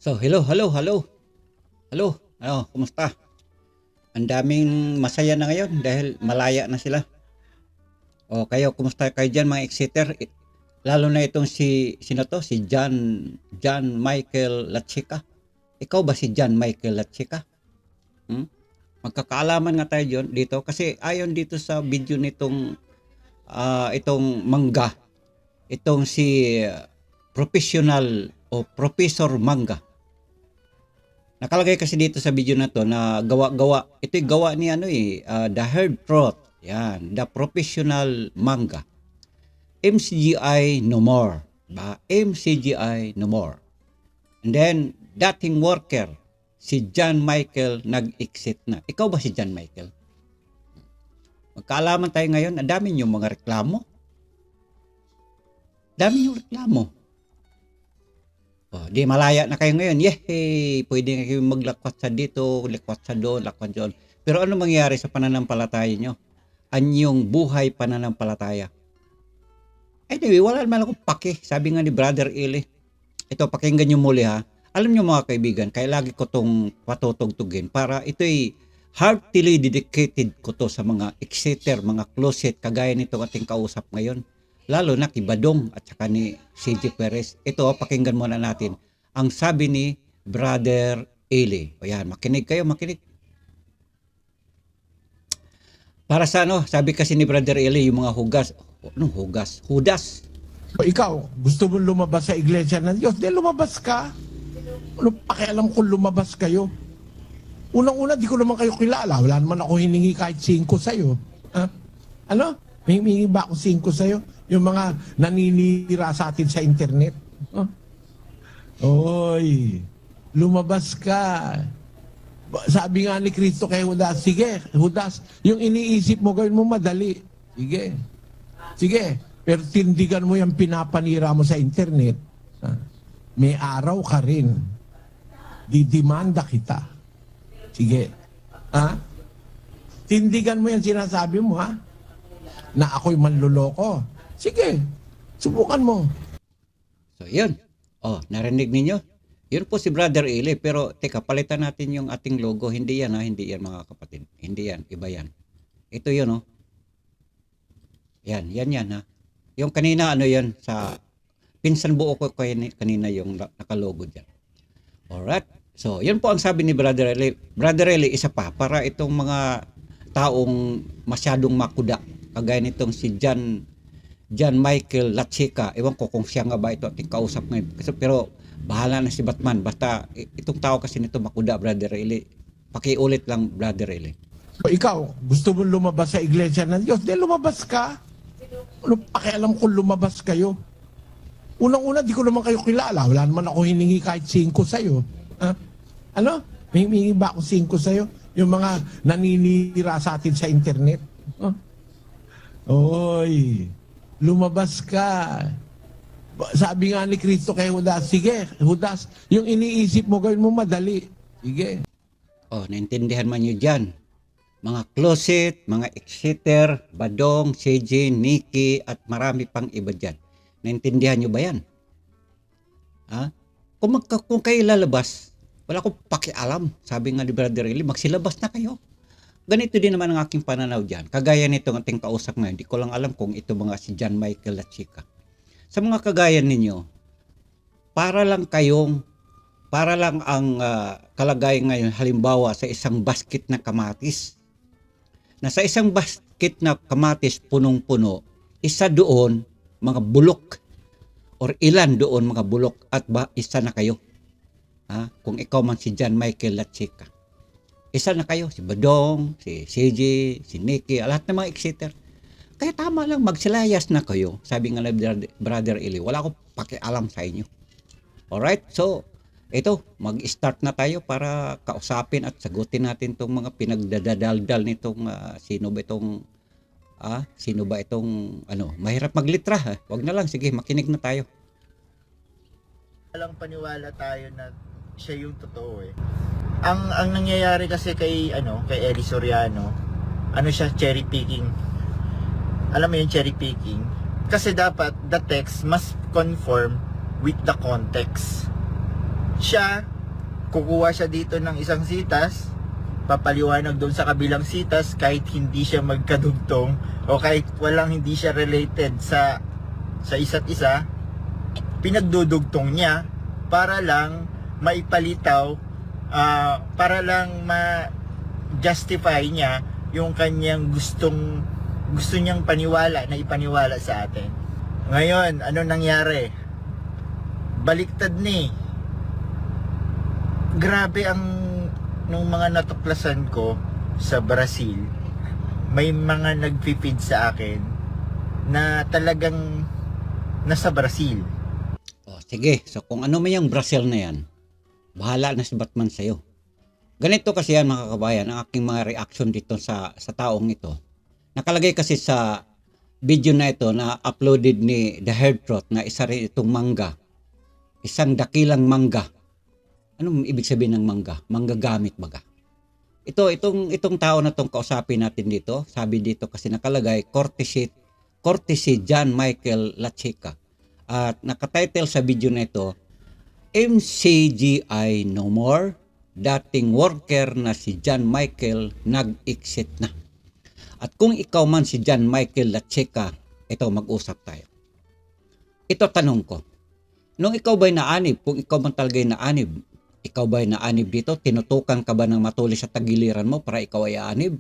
So, hello. Ano, kumusta? Ang daming masaya na ngayon dahil malaya na sila. O kayo, kumusta kayo dyan mga Exeter? Lalo na itong sino to? Si John Michael Lachica. Ikaw ba si John Michael Lachica? Hmm? Magkakaalaman nga tayo dito kasi ayon dito sa video nitong itong mangga, itong si professional o Professor Manga. Nakalagay kasi dito sa video na to na gawa-gawa. Ito'y gawa ni The Herd Truth. Yan, The Professional Manga. MCGI No More. Ba? MCGI No More. And then, dating worker, si John Michael nag-exit na. Ikaw ba si John Michael? Magkaalaman tayo ngayon. Ang dami niyong mga reklamo. Dami niyong reklamo. Oh, di malaya na kayo ngayon. Yehey! Pwede kayo maglakwat sa dito, lakwat sa doon, lakwat doon. Pero ano mangyayari sa pananampalataya nyo? Anyong buhay pananampalataya. Anyway, wala naman akong pake. Sabi nga ni Brother Eli. Ito, pakinggan nyo muli ha. Alam nyo mga kaibigan, kaya lagi ko itong patutugtugin para ito'y heartily dedicated ko to sa mga Exeter, mga closet, kagaya nitong ating kausap ngayon. Lalo na kay Badong at saka ni CJ Perez. Ito, pakinggan muna natin ang sabi ni Brother Eli. O yan, makinig kayo, makinig. Para sa ano, sabi kasi ni Brother Eli, yung mga hugas. Anong hugas? Hudas. O ikaw, gusto mo lumabas sa iglesia ng Diyos? Di lumabas ka. Ano pakialam kung lumabas kayo? Unang-una, di ko naman kayo kilala. Wala naman ako hiningi kahit 5 sa'yo. Ha? Ano? May hiningi ba ako 5 sa'yo? Yung mga naninira sa atin sa internet. Huh? Oy, lumabas ka. Sabi nga ni Kristo kay Judas, sige, Judas, yung iniisip mo gawin mo madali. Sige. Sige, pero tindigan mo yung pinapanira mo sa internet. May araw ka rin. Didimanda kita. Sige. Ha? Tindigan mo yung sinasabi mo, ha? Na ako'y manluloko. Sige, subukan mo. So, yun. Oh, narinig ninyo? Yun po si Brother Eli. Pero, teka, palitan natin yung ating logo. Hindi yan, ha? Hindi yan, mga kapatid. Hindi yan. Iba yan. Ito yun, oh. Yan, ha? Yung kanina, ano yan, sa pinsan buo ko kanina yung nakalogo dyan. Alright. So, yun po ang sabi ni Brother Eli. Brother Eli, isa pa, para itong mga taong masyadong makuda. Kagaya nitong si John Michael Lachica. Ewan ko kung siya nga ba ito ating kausap ngayon. Pero bahala na si Batman. Basta itong tao kasi nito makuda, Brother Eli. Pakiulit lang, Brother Eli. O ikaw, gusto mo lumabas sa iglesia ng Diyos? Di lumabas ka. Ano pakialam kung lumabas kayo? Unang-una, di ko naman kayo kilala. Wala naman ako hiningi kahit 5 sa'yo. Ha? Ano? May hiningi ba ako 5 sa'yo? Yung mga naninira sa atin sa internet. Huh? Oy, lumabas ka. Sabi nga ni Kristo kay Judas, sige, Judas, yung iniisip mo gawin mo madali. Sige. Oh, naintindihan man nyo dyan. Mga closet, mga Exeter, Badong, CJ, Nikki, at marami pang iba dyan. Naintindihan nyo ba yan? Ha? Kung kayo lalabas, wala akong pakialam. Sabi nga ni Brother Eli, magsilabas na kayo. Ganito din naman ang aking pananaw dyan. Kagaya nitong ating kausap ngayon, hindi ko lang alam kung ito mga si John Michael Lachica. Sa mga kagaya ninyo, para lang ang kalagayan ngayon, halimbawa sa isang basket na kamatis. Na sa isang basket na kamatis punong-puno, isa doon mga bulok or ilan doon mga bulok at isa na kayo. Ha? Kung ikaw man si John Michael Lachica. Isa na kayo, si Badong, si CJ, si Nikki, lahat ng mga Exeter. Kaya tama lang, magsilayas na kayo. Sabi nga na Brother Eli, wala akong pakialam sa inyo. Alright, so, ito, mag-start na tayo para kausapin at sagutin natin itong mga pinagdadaldal nitong sino ba itong, mahirap maglitra. Ha? Wag na lang, sige, makinig na tayo. Walang paniwala tayo na siya yung totoo eh. Ang nangyayari kasi kay Eli Soriano, siya cherry picking. Alam mo yung cherry picking? Kasi dapat the text must conform with the context. Siya kukuha siya dito ng isang sitas, papaliwanag doon sa kabilang sitas kahit hindi siya magkadugtong o kahit hindi siya related sa isa't isa, pinagdudugtong niya para lang maipalitaw, para lang ma-justify niya yung kanyang gusto niyang paniwala na ipaniwala sa atin. Ngayon, ano nangyari? Baliktad ni. Grabe nung mga natuklasan ko sa Brazil, may mga nag-feed sa akin na talagang nasa Brazil. O, sige, so kung ano man yung Brazil na yan, bahala na si Batman sa'yo. Ganito kasi yan mga kabayan, ang aking mga reaction dito sa taong ito. Nakalagay kasi sa video na ito na uploaded ni The Herdtrot na isa rin itong mangga. Isang dakilang mangga. Anong ibig sabihin ng mangga? Mangga gamit baga. Itong tao na itong kausapin natin dito, sabi dito kasi nakalagay, courtesy John Michael Lacheca. At nakatitle sa video na ito, MCGI no more, dating worker na si John Michael nag-exit na. At kung ikaw man si John Michael Lacheca, ito mag-usap tayo. Ito tanong ko, nung ikaw ba'y naanib, kung ikaw man talaga'y naanib, ikaw ba'y naanib dito, tinutukan ka ba ng matulis sa tagiliran mo para ikaw ay aanib?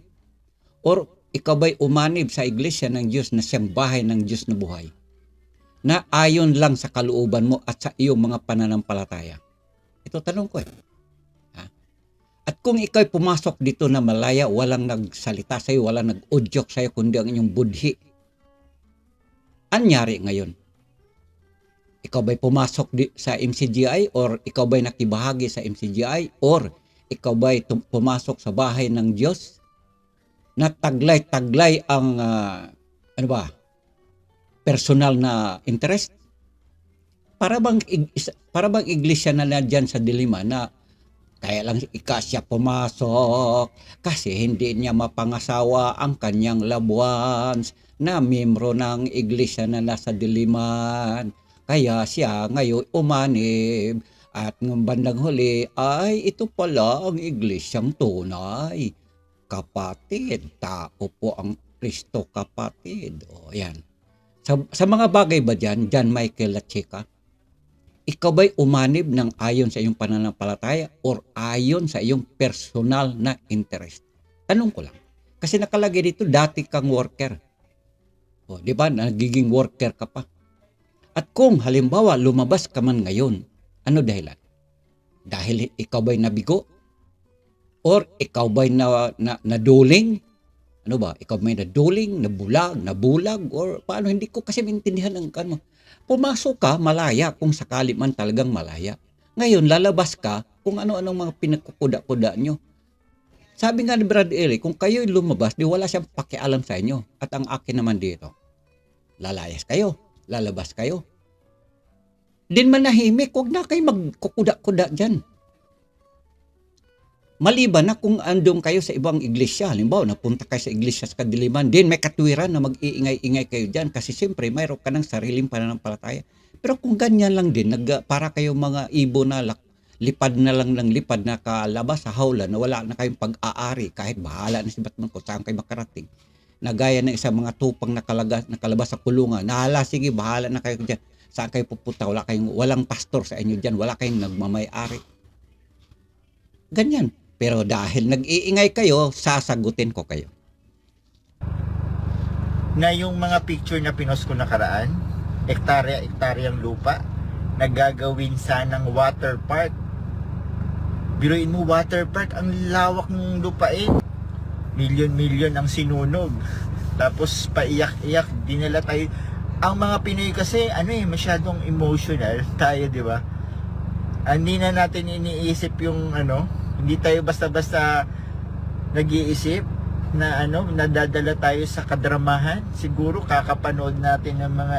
Or ikaw ba'y umanib sa iglesia ng Diyos na siyang bahay ng Diyos na buhay? Na ayon lang sa kalooban mo at sa iyong mga pananampalataya? Ito tanong ko At kung ikaw'y pumasok dito na malaya, walang nagsalita sa iyo, walang nag-udyok sa iyo, kundi ang inyong budhi, anyari ngayon? Ikaw ba'y pumasok sa MCGI or ikaw ba'y nakibahagi sa MCGI or ikaw ba'y pumasok sa bahay ng Diyos na taglay-taglay ang personal na interest? Para bang iglesia na dyan sa dilima na kaya lang siya pumasok kasi hindi niya mapangasawa ang kanyang loved ones na miyembro ng iglesia na nasa diliman. Kaya siya ngayon umanib at ng bandang huli ay ito pala ang iglesyang tunay. Kapatid, tao po ang Kristo, kapatid. O yan. Sa mga bagay ba dyan, John Michael Lacheca, ikaw ba'y umanib ng ayon sa iyong pananampalataya or ayon sa iyong personal na interest? Tanong ko lang. Kasi nakalagay dito, dati kang worker. O, di ba? Nagiging worker ka pa. At kung halimbawa lumabas ka man ngayon, ano dahilan? Dahil ikaw ba'y nabigo? Or ikaw ba'y naduling? Ano ba? Ikaw ba'y naduling, nabulag? Or paano? Hindi ko kasi maintindihan ang ano. Pumasok ka, malaya kung sakali man talagang malaya. Ngayon, lalabas ka kung ano-anong mga pinagkukuda-kuda nyo. Sabi nga ni Brad Eli, kung kayo'y lumabas, di wala siyang pakialam sa inyo. At ang akin naman dito, lalayas kayo, lalabas kayo. Din manahimik, huwag na kayo magkukuda-kuda dyan. Maliban na kung andong kayo sa ibang iglesia, halimbawa napunta kayo sa iglesia sa kadiliman, din may katwiran na mag-iingay-ingay kayo dyan kasi siyempre mayroon ka ng sariling pananampalataya. Pero kung ganyan lang din, para kayo mga ibo na lipad na lang ng lipad na kalabas sa hawla na wala na kayong pag-aari kahit bahala na si Batman kung saan kayo makarating. Na gaya ng isang mga tupang nakalabas sa kulungan, nahala, sige, bahala na kayo dyan. Saan kayo pupunta? Walang pastor sa inyo dyan, wala kayong nagmamay-ari. Ganyan. Pero dahil nag-iingay kayo, sasagutin ko kayo. Na yung mga picture na pinost ko nakaraan, ektarya-ektaryang lupa, nagagawin sanang water park. Biruin mo, water park, ang lawak ng lupain. Milyon-milyon ang sinunog. Tapos paiyak-iyak, dinala tayo. Ang mga Pinoy kasi, masyadong emotional tayo, di ba? Hindi na natin iniisip yung hindi tayo basta-basta nag-iisip na nadadala tayo sa kadramahan. Siguro kakapanood natin ng mga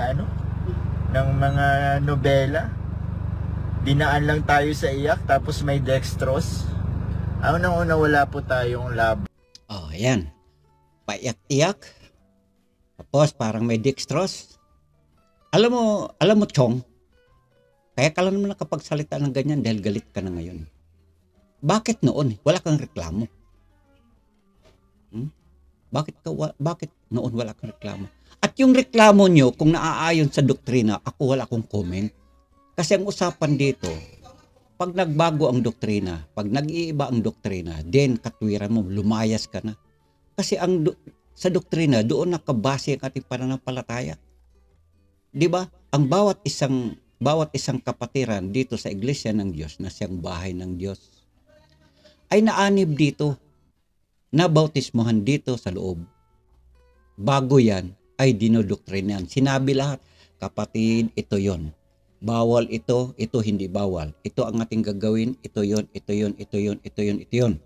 ng mga nobela. Dinaan lang tayo sa iyak tapos may dextrose. Unang-una wala po tayong lab. Oh, ayan. Paiyak-iyak. Tapos parang may dextrose. Alam mo, Chong, kaya ka lang naman nakapagsalita ng ganyan dahil galit ka na ngayon. Bakit noon wala kang reklamo? Bakit noon wala kang reklamo? At yung reklamo nyo, kung naaayon sa doktrina, ako wala akong comment. Kasi ang usapan dito, pag nagbago ang doktrina, pag nag-iiba ang doktrina, then katwiran mo, lumayas ka na. Kasi sa doktrina, doon nakabase ang ating pananampalataya. Di ba? Ang bawat isang kapatiran dito sa Iglesia ng Diyos, na siyang bahay ng Diyos, ay naanib dito, nabautismohan dito sa loob. Bago yan, ay dinodoktrinan. Sinabi lahat, kapatid, ito yon. Bawal ito hindi bawal. Ito ang ating gagawin, ito yon.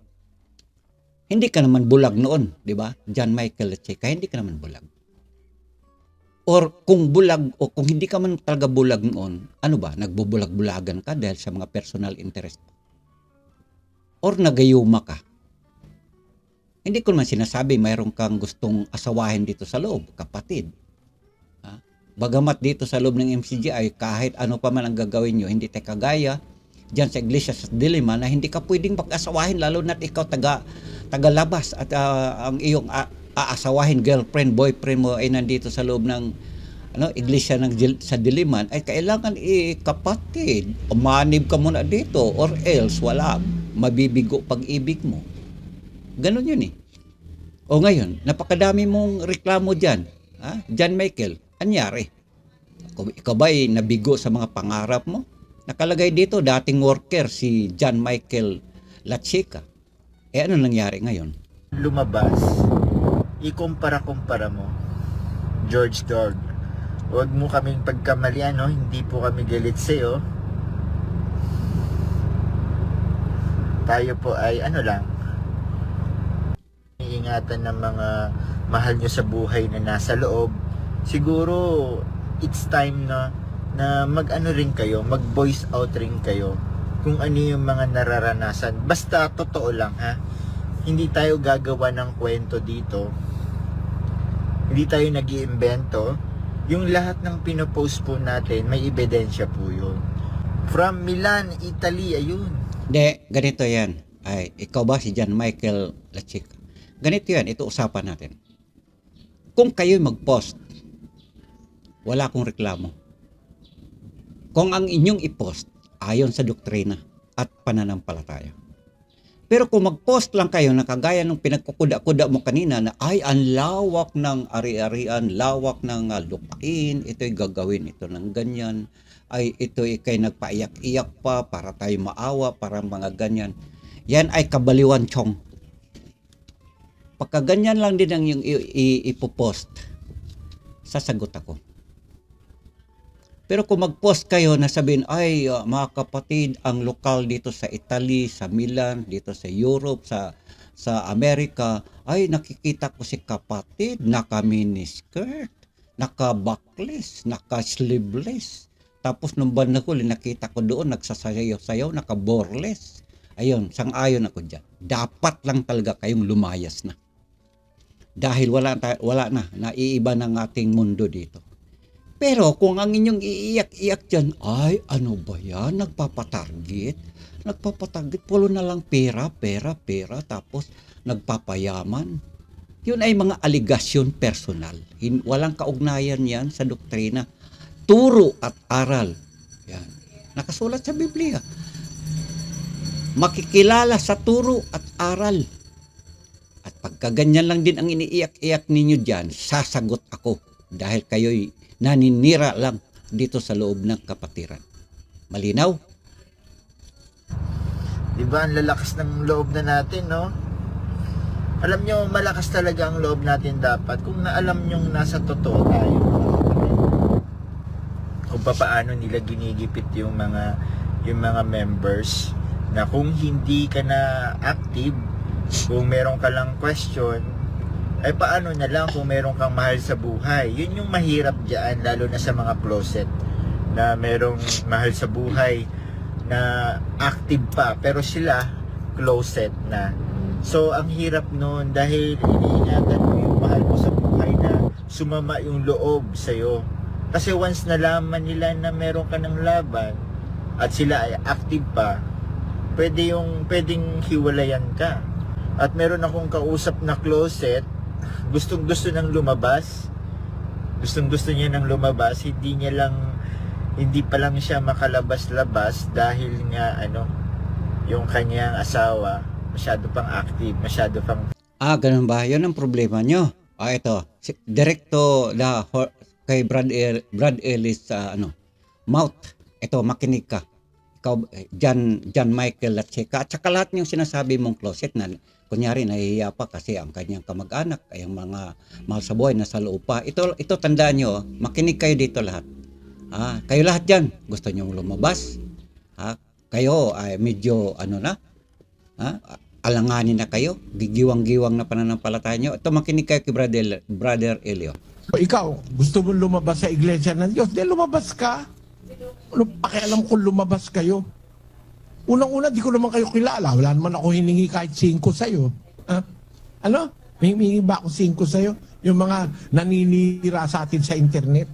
Hindi ka naman bulag noon, di ba? John Michael Lachika, hindi ka naman bulag. Or kung bulag, o kung hindi ka man talaga bulag noon, ano ba? Nagbubulag-bulagan ka dahil sa mga personal interest. Or nagayuma ka. Hindi ko naman sinasabi mayroon kang gustong asawahin dito sa loob, kapatid. Bagamat dito sa loob ng MCG ay kahit ano pa man ang gagawin nyo, hindi tayo kagaya dyan sa iglesia sa Diliman na hindi ka pwedeng pag-asawahin, lalo na't ikaw tagalabas at ang iyong aasawahin, girlfriend, boyfriend mo ay nandito sa loob ng iglesia sa Diliman, ay kailangan kapatid, umanib ka muna dito or else wala, mabibigo pag-ibig mo. Ganon yun eh. O ngayon, napakadami mong reklamo dyan. John Michael, anyari? Ikaw ba'y nabigo sa mga pangarap mo? Nakalagay dito, dating worker si John Michael Lachika. Ano nangyari ngayon? Lumabas, ikumpara-kumpara mo, George Dog. Huwag mo kaming pagkamalian, no? Hindi po kami galit sa'yo. Tayo po ay iingatan ng mga mahal nyo sa buhay na nasa loob. Siguro it's time na rin kayo, mag-voice out rin kayo kung ano yung mga nararanasan. Basta totoo lang, ha. Hindi tayo gagawa ng kwento dito. Hindi tayo nag-iimbento. Yung lahat ng pinopost po natin, may ebidensya po yun. From Milan, Italy, ayun. Hindi, ganito yan. Ay, ikaw ba si John Michael Lachika? Ganito yan, ito usapan natin. Kung kayo mag-post, wala akong reklamo. Kung ang inyong i-post, ayon sa doktrina at pananampalataya. Pero kung mag-post lang kayo na kagaya ng pinagkukuda-kuda mo kanina na ay ang lawak ng ari-arian, lawak ng lupain, ito'y gagawin ito ng ganyan, ay ito'y kay nagpaiyak-iyak pa para tayo maawa, para mga ganyan. Yan ay kabaliwan chong. Pagka ganyan lang din ang yung ipopost, sasagot ako. Pero kung mag-post kayo na sabihin, ay mga kapatid, ang lokal dito sa Italy, sa Milan, dito sa Europe, sa Amerika, ay nakikita ko si kapatid, naka-miniskirt, naka-backless, naka-sleeveless. Tapos nung bandang huli, nakita ko doon, nagsasayaw-sayaw, naka-boreless. Ayun, sang-ayon ako dyan. Dapat lang talaga kayong lumayas na. Dahil wala na, naiiba ng ating mundo dito. Pero kung ang inyong iiyak-iyak dyan, ay ano ba yan? Nagpapatarget, puro na lang pera, tapos nagpapayaman. Yun ay mga aligasyon personal. Walang kaugnayan yan sa doktrina. Turo at aral. Yan. Nakasulat sa Biblia. Makikilala sa turo at aral. At pagka ganyan lang din ang iniiyak-iyak ninyo dyan, sasagot ako. Dahil kayo'y naninira lang dito sa loob ng kapatiran. Malinaw? Diba, ang lalakas ng loob na natin, no? Alam nyo, malakas talaga ang loob natin dapat kung naalam nyo nasa totoo tayo. Kung paano nila ginigipit yung mga members na kung hindi ka na active, kung meron ka lang question, ay paano na lang kung meron kang mahal sa buhay. Yun yung mahirap dyan, lalo na sa mga closet na merong mahal sa buhay na active pa, pero sila closet na. So ang hirap nun dahil iniingatan mo yung mahal mo sa buhay na sumama yung loob sa'yo. Kasi once nalaman nila na meron ka ng laban at sila ay active pa, pwedeng hiwalayan ka. At meron akong kausap na closet, gustong-gusto nang lumabas. Gustong-gusto niya nang lumabas, hindi pa lang siya makalabas-labas dahil nga yung kanyang asawa masyado pang active, masyado pang Ganun ba? Yun ang problema nyo. Ito. Direkto kay Brad Ellis sa mouth. Ito, makinig ka. Ikaw, John Michael Lacheca. At saka lahat yung sinasabi mong closet na kunyari nahihiya pa kasi ang kanyang kamag-anak ay ang mga mahal sa buhay nasa loob pa. Ito tandaan nyo, makinig kayo dito lahat. Kayo lahat dyan, gusto nyo lumabas. Kayo ay medyo alanganin na kayo, gigiwang-giwang na pananampalataya nyo. Ito, makinig kayo kay Brother Elio. Ikaw, gusto mo lumabas sa iglesia ng Diyos? Di lumabas ka. Ano pakialam kung lumabas kayo? Unang-una, di ko naman kayo kilala. Wala naman ako hiningi kahit 5 sa'yo. Ano? May hiningi ba ako 5 sa'yo? Yung mga naninira sa atin sa internet.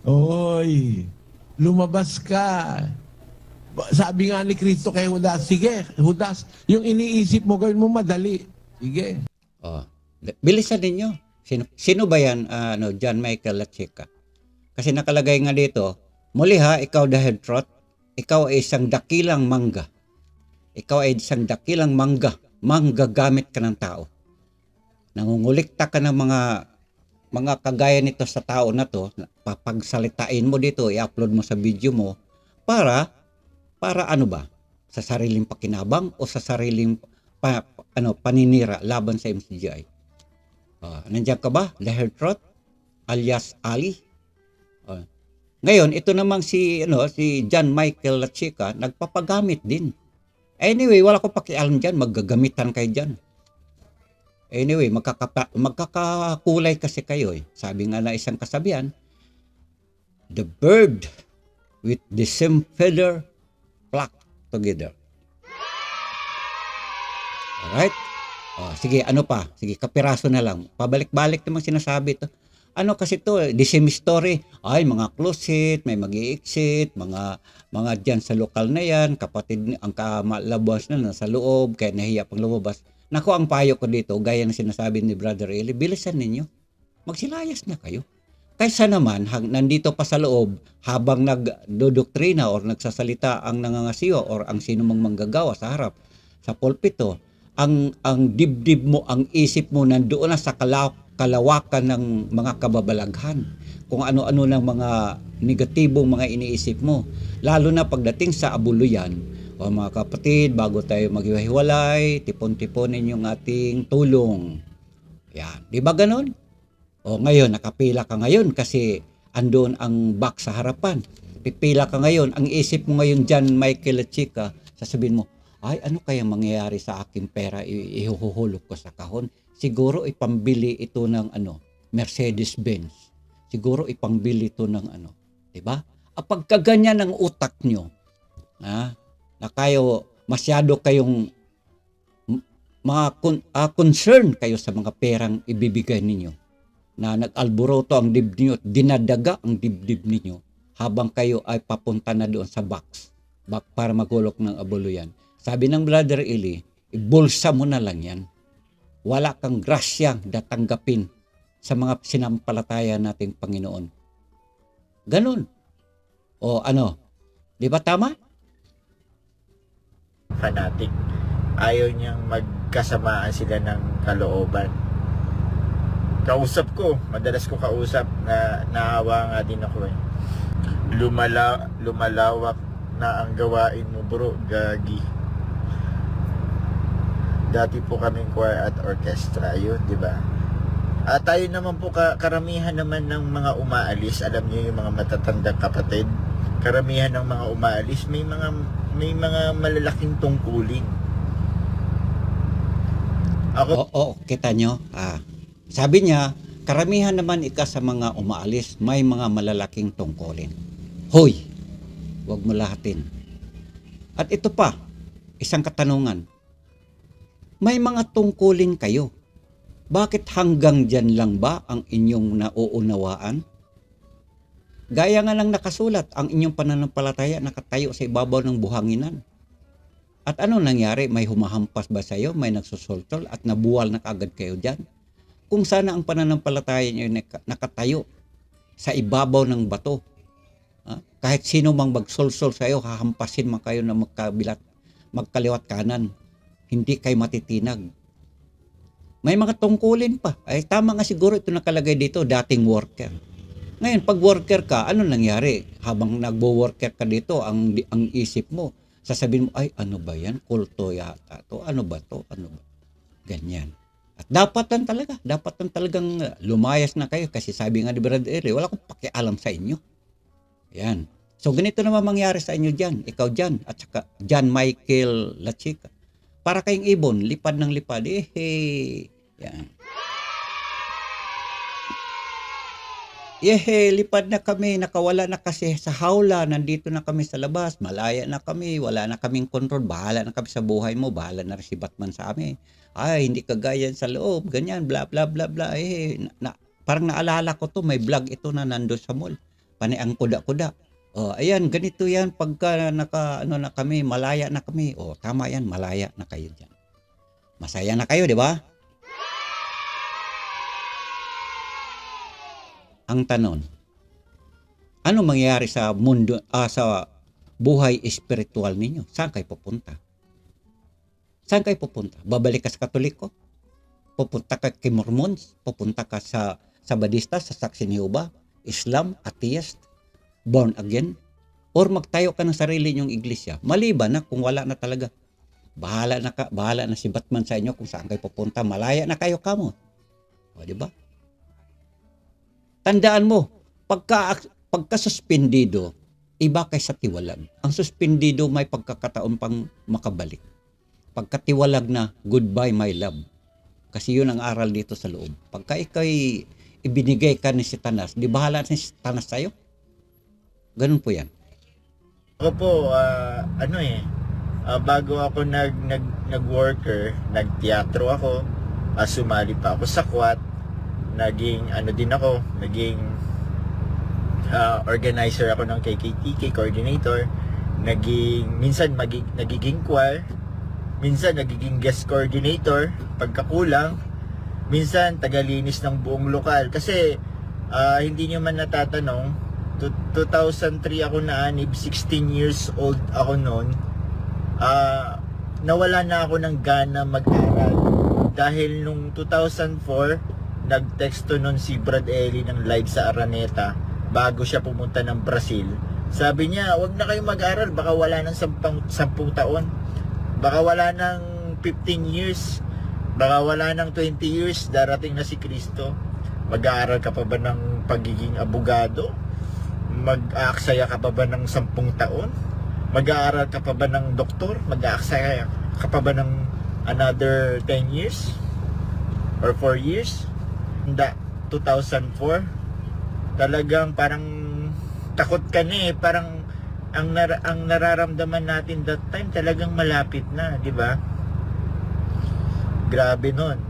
Oy, lumabas ka. Sabi nga ni Kristo kay Judas, sige, Judas, yung iniisip mo, gawin mo madali. Sige. Bilisan ninyo. Sino ba yan, John Michael Lacheca? Kasi nakalagay nga dito, muli ikaw the head trot, ikaw ay isang dakilang mangga. Ikaw ay isang dakilang mangga. Manggagamit ka ng tao. Nangungulikta ka ng mga kagaya nito sa tao na to, papagsalitain mo dito, i-upload mo sa video mo, para ano ba? Sa sariling pakinabang o sa sariling paninira laban sa MCGI? Nandiyan ka ba? The head trot alias Ali? Ngayon, ito namang si John Michael Lacheca, nagpapagamit din. Anyway, wala ko pakialam dyan, maggagamitan kayo dyan. Anyway, magkakakulay kasi kayo eh. Sabi nga na isang kasabihan, the bird with the same feather flock together. Alright? Sige, ano pa? Sige, kapiraso na lang. Pabalik-balik namang sinasabi ito. Kasi to, the same story. Ay, mga closet, may mag-i-exit, mga dyan sa lokal na yan, kapatid, ang kamalabas na nasa loob, kaya nahiya pang lumabas. Naku, ang payo ko dito, gaya ng sinasabi ni Brother Eli, bilisan ninyo. Magsilayas na kayo. Kaysa naman, nandito pa sa loob, habang nagdodoktrina or nagsasalita ang nangangasiwa or ang sino mang manggagawa sa harap, sa pulpito, ang dibdib mo, ang isip mo, nandoon na sa kalawakan ng mga kababalaghan. Kung ano-ano ng mga negatibong mga iniisip mo. Lalo na pagdating sa abuluyan, o mga kapatid, bago tayo maghiwalay, tipon-tiponin yung ating tulong. Yan. Di ba ganon? Ngayon, nakapila ka ngayon kasi andun ang box sa harapan. Pipila ka ngayon, ang isip mo ngayon dyan, Michael Lacheca, sasabihin mo, ay, ano kaya mangyayari sa aking pera? Ihuhulog ko sa kahon. Siguro ipambili ito ng Mercedes-Benz. Siguro ipambili ito ng diba? Pagkaganyan ng utak nyo, na kayo, masyado kayong concern kayo sa mga perang ibibigay ninyo, na nag-alboroto ang dibdib ninyo, dinadaga ang dibdib ninyo, habang kayo ay papunta na doon sa box para magulok ng abuluyan. Sabi ng Brother Eli, ibulsa mo na lang yan. Wala kang grasyang datanggapin sa mga sinampalataya nating Panginoon. Ganun. Di ba tama? Fanatic. Ayaw niyang magkasamaan sila ng kalooban. Kausap ko, madalas ko kausap, na naawa nga din ako eh. Lumalawak na ang gawain mo, bro, gagi. Dati po kaming choir at orchestra, yun, di ba? At tayo naman po, karamihan naman ng mga umaalis, alam niyo yung mga matatandang kapatid, karamihan ng mga umaalis, may mga malalaking tungkulin. Oo, kita nyo. Sabi niya, karamihan naman sa mga umaalis, may mga malalaking tungkulin. Hoy, huwag mo lahatin. At ito pa, isang katanungan. May mga tungkulin kayo. Bakit hanggang dyan lang ba ang inyong nauunawaan? Gaya nga lang nakasulat, ang inyong pananampalataya nakatayo sa ibabaw ng buhanginan. At ano nangyari? May humahampas ba sa'yo? May nagsusultol at nabuwal na kaagad kayo dyan? Kung sana ang pananampalataya niyo nakatayo sa ibabaw ng bato. Kahit sino mang magsulsol sa'yo, hahampasin man kayo na magkaliwat kanan. Hindi kayo matitinag. May mga tungkulin pa. Ay tama nga siguro ito nakalagay dito, dating worker. Ngayon, pag worker ka, ano nangyari? Habang nagbo-worker ka dito, ang isip mo, sasabihin mo, ay ano ba yan? Kulto yata to. Ano ba to? Ano ba? Ganyan. At dapat talagang lumayas na kayo kasi sabi nga ni Brad Eri, wala akong pakialam sa inyo. Yan. So ganito naman mangyari sa inyo dyan, ikaw dyan, at saka John Michael Lachica. Para kayong ibon, lipad ng lipad. Yan. Lipad na kami, nakawala na kasi sa hawla, nandito na kami sa labas, malaya na kami, wala na kaming control, bahala na kami sa buhay mo, bahala na rin si Batman sa amin. Ay, hindi kagaya sa loob, ganyan, bla bla bla bla. Parang naalala ko to, may vlog ito na nando sa mall. Panay ang kuda-kuda. Ayan, ganito yan, pagka na kami, malaya na kami. Tama yan, malaya na kayo dyan. Masaya na kayo, di ba? Ang tanong, ano mangyayari sa mundo, sa buhay espiritual ninyo? Saan kayo pupunta? Saan kayo pupunta? Babalik ka sa Katoliko? Pupunta ka kay Mormons? Pupunta ka sa Badista, sa Saksi ni Jehovah? Islam, atheist, born again? Or magtayo ka ng sarili nyong iglesia? Maliban na kung wala na talaga. Bahala na si Batman sa inyo kung saan kayo pupunta. Malaya na kayo kamo. Di ba? Tandaan mo, pagka suspendido, iba kay sa tiwalag. Ang suspendido may pagkakataon pang makabalik. Pagkatiwalag na, goodbye my love. Kasi yun ang aral dito sa loob. Pagka ikaw'y ibinigay ka ni Satanas, di bahala ni Satanas sa'yo? Ganun po yan. Ako po, bago ako nag-worker, nagteatro ako, sumali pa ako sa kwat, naging organizer ako ng KKTK, coordinator, minsan nagiging choir, minsan nagiging guest coordinator, pagkakulang, minsan tagalinis ng buong lokal. Kasi hindi nyo man natatanong, 2003 ako naanib, 16 years old ako noon. Nawala na ako ng gana mag-aral dahil nung 2004 nagtexto nun si Brad Eli ng live sa Araneta bago siya pumunta ng Brazil. Sabi niya, wag na kayong mag-aral, baka wala ng 10 taon, baka wala ng 15 years, baka wala ng 20 years, darating na si Kristo. Mag-aaral ka pa ba ng pagiging abogado? Mag-aaksaya ka pa ba ng 10 taon? Mag-aaral ka pa ba ng doktor? Mag-aaksaya ka pa ba ng another 10 years? Or 4 years? 2004, talagang parang takot ka na parang ang nararamdaman natin that time talagang malapit na, di ba? Grabe nun.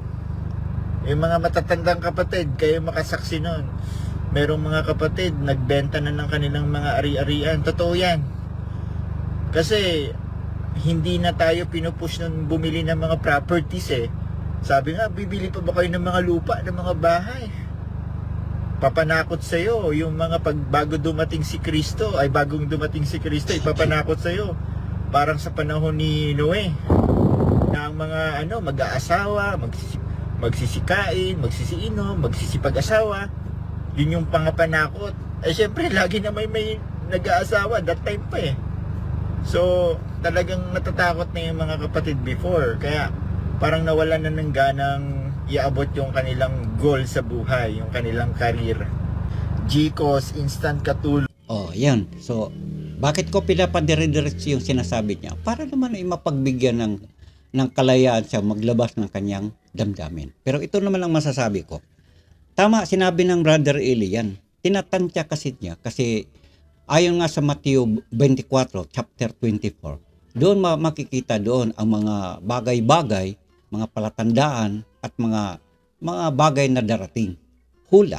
Yung mga matatandang kapatid, kayo makasaksi nun. Merong mga kapatid, nagbenta na ng kanilang mga ari-arian. Totoo yan. Kasi, hindi na tayo pinupush nun bumili ng mga properties Sabi nga, bibili pa ba kayo ng mga lupa, ng mga bahay? Papanakot sa'yo, yung mga bagong dumating si Kristo, ipapanakot sa'yo. Parang sa panahon ni Noe, na ang mga mag-aasawa, magsisikain, magsisiinom, magsisipag-asawa. Yun yung pangapanakot. Syempre, lagi na may nag-aasawa, that time pa So, talagang natatakot na yung mga kapatid before. Kaya, parang nawalan na ng ganang iabot yung kanilang goal sa buhay, yung kanilang career. GCOS, instant katulong. Yan. So, bakit ko pinapadire-diretso yung sinasabi niya? Para naman ay mapagbigyan ng kalayaan siya maglabas ng kanyang damdamin. Pero ito naman ang masasabi ko. Tama, sinabi ng Brother Eli yan. Tinatantya kasi niya kasi ayon nga sa Mateo 24, chapter 24, doon makikita doon ang mga bagay-bagay, mga palatandaan at mga bagay na darating. Hula.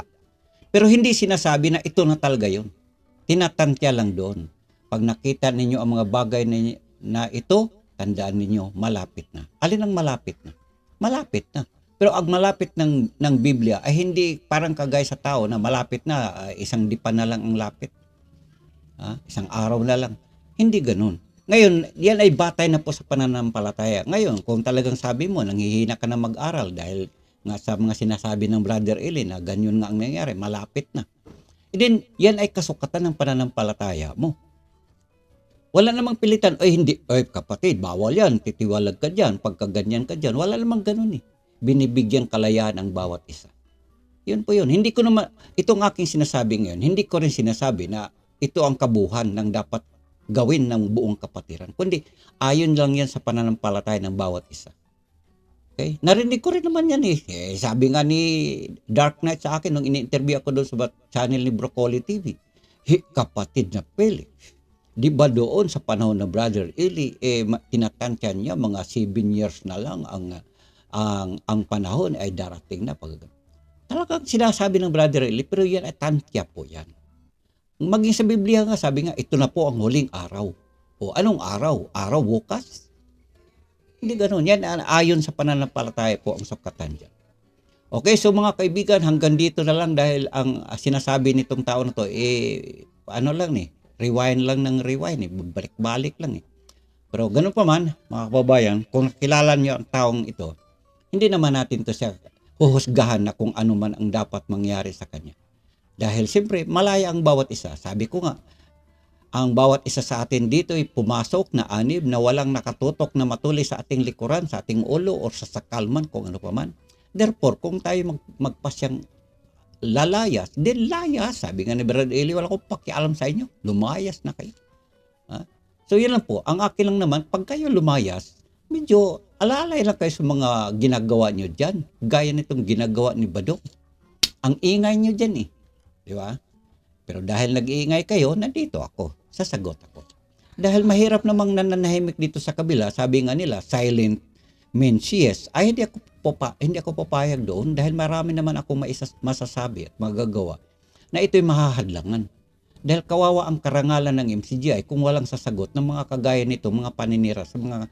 Pero hindi sinasabi na ito na talaga yun. Tinatantya lang doon. Pag nakita ninyo ang mga bagay na ito, tandaan ninyo, malapit na. Alin ang malapit na? Malapit na. Pero ang malapit ng Biblia ay hindi parang kagaya sa tao na malapit na, isang dipa na lang ang lapit. Isang araw na lang. Hindi ganun. Ngayon, yan ay batay na po sa pananampalataya. Ngayon, kung talagang sabi mo, nanghihina ka na mag-aral dahil nga sa mga sinasabi ng Brother Eli na ganyan nga ang nangyayari, malapit na. And then, yan ay kasukatan ng pananampalataya mo. Wala namang pilitan, hindi, kapatid, bawal yan, titiwalag ka dyan, pagkaganyan ka dyan. Wala namang ganun eh. Binibigyan kalayaan ang bawat isa. Yun po yun. Hindi ko naman, itong aking sinasabi ngayon, hindi ko rin sinasabi na ito ang kabuhan ng dapat gawin ng buong kapatiran. Kundi, ayon lang yan sa pananampalataya ng bawat isa. Okay? Narinig ko rin naman yan eh. Sabi nga ni Dark Knight sa akin nung ini-interview ako doon sa channel ni Broccoli TV. Kapatid na Felix. Di ba doon sa panahon ng Brother Eli, tinatantyan niya mga 7 years na lang ang panahon ay darating na pag talagang sinasabi ng Brother Eli, pero yan ay tantya po yan. Maging sa Biblia nga, sabi nga, ito na po ang huling araw. O anong araw? Araw bukas? Hindi ganun. Yan ayon sa pananampalataya po ang sukatan dyan. Okay, so mga kaibigan, hanggang dito na lang dahil ang sinasabi nitong tao na to, rewind lang ng rewind, balik-balik lang eh. Pero ganun pa man, mga kababayan, kung kilala niyo ang taong ito, hindi naman natin to siya huhusgahan na kung ano man ang dapat mangyari sa kanya. Dahil siyempre, malaya ang bawat isa. Sabi ko nga, ang bawat isa sa atin dito ay pumasok na anib na walang nakatutok na matuloy sa ating likuran, sa ating ulo, o sa sakalman, kung ano pa man. Therefore, kung tayo magpasyang lalayas, then layas. Sabi nga ni Brother Eli, wala akong pakialam sa inyo. Lumayas na kayo. So yun lang po. Ang akin lang naman, pag kayo lumayas, medyo alalay lang kayo sa mga ginagawa nyo dyan. Gaya nitong ginagawa ni Badong. Ang ingay nyo dyan eh. Di ba? Pero dahil nag-iingay kayo, nandito ako. Sasagot ako. Dahil mahirap namang nananahimik dito sa kabila, sabi nga nila, silent means yes. Ay, hindi ako papayag doon dahil marami naman akong masasabi at magagawa na ito'y mahahadlangan. Dahil kawawa ang karangalan ng MCGI kung walang sasagot ng mga kagaya nito, mga paninira sa mga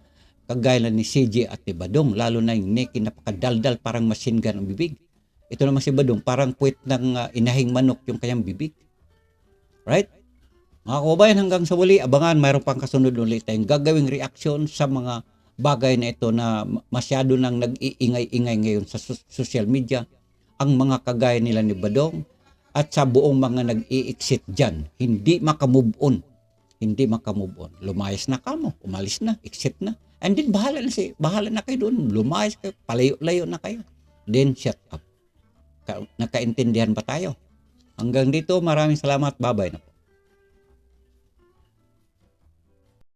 kagaya ni CJ at ni Badong, lalo na yung Nikki, napakadaldal, parang machine gun ang bibig. Ito naman si Badong, parang puwit ng inahing manok yung kanyang bibig. Right? Mga kababayan, hanggang sa wali, abangan, mayroon pang kasunod ulit tayong gagawing reaksyon sa mga bagay na ito na masyado nang nag-iingay-ingay ngayon sa social media, ang mga kagaya nila ni Badong at sa buong mga nag-i-exit dyan, hindi makamove on. Lumayas na kamo, umalis na, exit na. And then bahala na kayo doon, lumayas kayo, palayo-layo na kayo. Then shut up. Nakaintindihan ba tayo? Hanggang dito, maraming salamat, bye-bye na po.